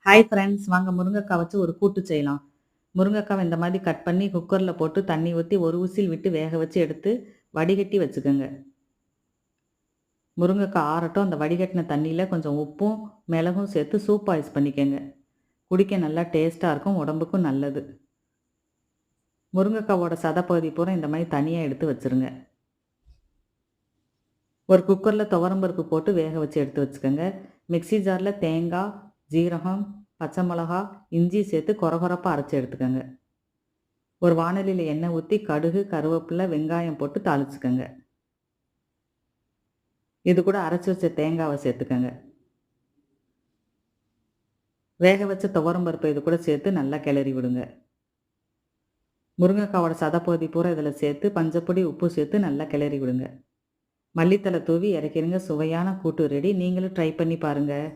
Hi friends, வாங்க முருங்கைக்காய் வச்சு ஒரு கூட்டு செய்யலாம். முருங்கைக்காவை இந்த மாதிரி கட் பண்ணி குக்கரில் போட்டு தண்ணி ஊற்றி ஒரு விசில் விட்டு வேக வச்சு எடுத்து வடிகட்டி வச்சுக்கோங்க. முருங்கைக்காய் ஆறட்டும். அந்த வடிகட்டின தண்ணியில் கொஞ்சம் உப்பும் மிளகும் சேர்த்து சூப் ஆயிஸ் பண்ணிக்கோங்க. குடிக்க நல்லா டேஸ்ட்டாக இருக்கும், உடம்புக்கும் நல்லது. முருங்கைக்காவோட சதப்பகுதி பூரா இந்த மாதிரி தனியாக எடுத்து வச்சுருங்க. ஒரு குக்கரில் துவரம்பருப்பு போட்டு வேக வச்சு எடுத்து வச்சுக்கோங்க. மிக்ஸி ஜாரில் தேங்காய், ஜீரகம், பச்சை மிளகா, இஞ்சி சேர்த்து கொரகொரப்பாக அரைச்சி எடுத்துக்கோங்க. ஒரு வாணலியில் எண்ணெய் ஊற்றி கடுகு, கருவேப்பிலை, வெங்காயம் போட்டு தாளிச்சுக்கோங்க. இது கூட அரைச்சி வச்ச தேங்காவை சேர்த்துக்கோங்க. வேக வச்ச துவரம்பருப்பை இது கூட சேர்த்து நல்லா கிளறி விடுங்க. முருங்கைக்காவோட சதப்பகுதி பூரா இதில் சேர்த்து பஞ்சப்பொடி, உப்பு சேர்த்து நல்லா கிளறி விடுங்க. மல்லித்தலை தூவி இறக்கிடுங்க. சுவையான கூட்டு ரெடி. நீங்களும் ட்ரை பண்ணி பாருங்கள்.